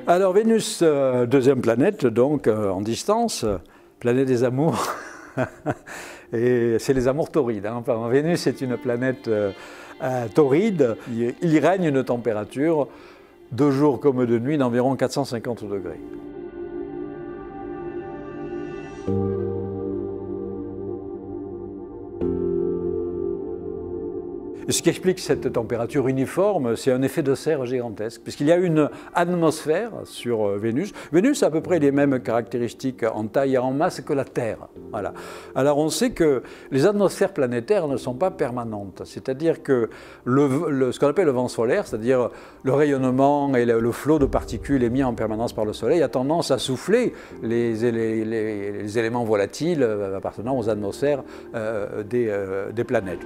Alors Vénus, deuxième planète, donc en distance, planète des amours, et c'est les amours taurides. Hein. Enfin, Vénus est une planète tauride, il y règne une température de jour comme de nuit d'environ 450 degrés. Et ce qui explique cette température uniforme, c'est un effet de serre gigantesque, puisqu'il y a une atmosphère sur Vénus. Vénus a à peu près les mêmes caractéristiques en taille et en masse que la Terre. Voilà. Alors on sait que les atmosphères planétaires ne sont pas permanentes, c'est-à-dire que ce qu'on appelle le vent solaire, c'est-à-dire le rayonnement et le flot de particules émis en permanence par le Soleil, a tendance à souffler les éléments volatiles appartenant aux atmosphères des planètes.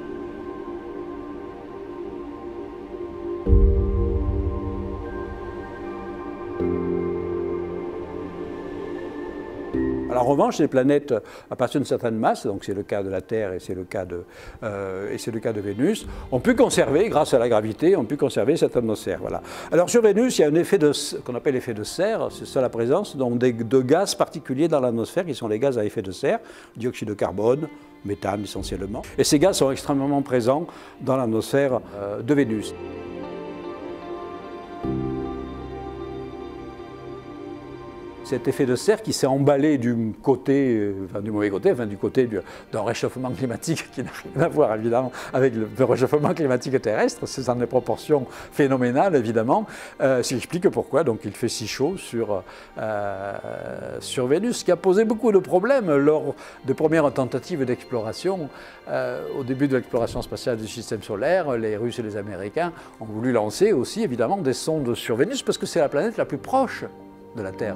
Alors, en revanche, les planètes à partir d'une certaine masse, donc c'est le cas de la Terre et c'est le cas de Vénus, ont pu conserver, grâce à la gravité, ont pu conserver cette atmosphère. Voilà. Alors sur Vénus, il y a un effet qu'on appelle l'effet de serre, c'est ça la présence donc de gaz particuliers dans l'atmosphère, qui sont les gaz à effet de serre, dioxyde de carbone, méthane essentiellement. Et ces gaz sont extrêmement présents dans l'atmosphère de Vénus. Cet effet de serre qui s'est emballé du mauvais côté, du côté d'un réchauffement climatique qui n'a rien à voir évidemment avec le réchauffement climatique terrestre, c'est dans des proportions phénoménales évidemment, ce qui explique pourquoi donc, il fait si chaud sur Vénus, ce qui a posé beaucoup de problèmes lors de premières tentatives d'exploration. Au début de l'exploration spatiale du système solaire, les Russes et les Américains ont voulu lancer aussi évidemment des sondes sur Vénus parce que c'est la planète la plus proche de la Terre.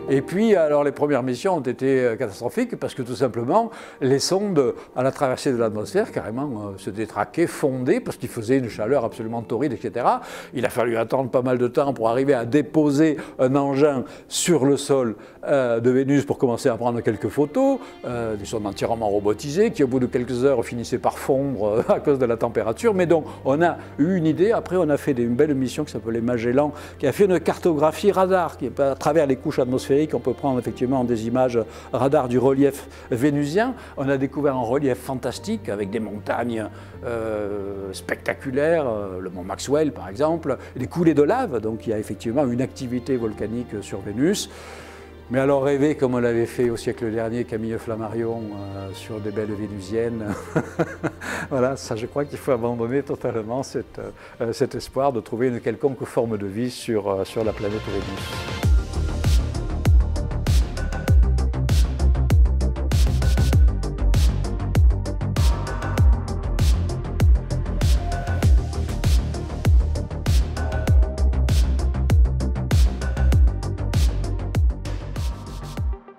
Et puis, alors, les premières missions ont été catastrophiques parce que tout simplement, les sondes, à la traversée de l'atmosphère, carrément se détraquaient, fondaient, parce qu'il faisait une chaleur absolument torride, etc. Il a fallu attendre pas mal de temps pour arriver à déposer un engin sur le sol de Vénus pour commencer à prendre quelques photos, des sondes entièrement robotisées, qui au bout de quelques heures finissaient par fondre à cause de la température. Mais donc, on a eu une idée. Après, on a fait une belle mission qui s'appelait Magellan, qui a fait une cartographie radar, qui est à travers les couches atmosphériques. On peut prendre effectivement des images radar du relief vénusien. On a découvert un relief fantastique avec des montagnes spectaculaires, le mont Maxwell par exemple, des coulées de lave, donc il y a effectivement une activité volcanique sur Vénus. Mais alors rêver comme on l'avait fait au siècle dernier Camille Flammarion sur des belles vénusiennes, voilà, ça je crois qu'il faut abandonner totalement cet espoir de trouver une quelconque forme de vie sur la planète Vénus.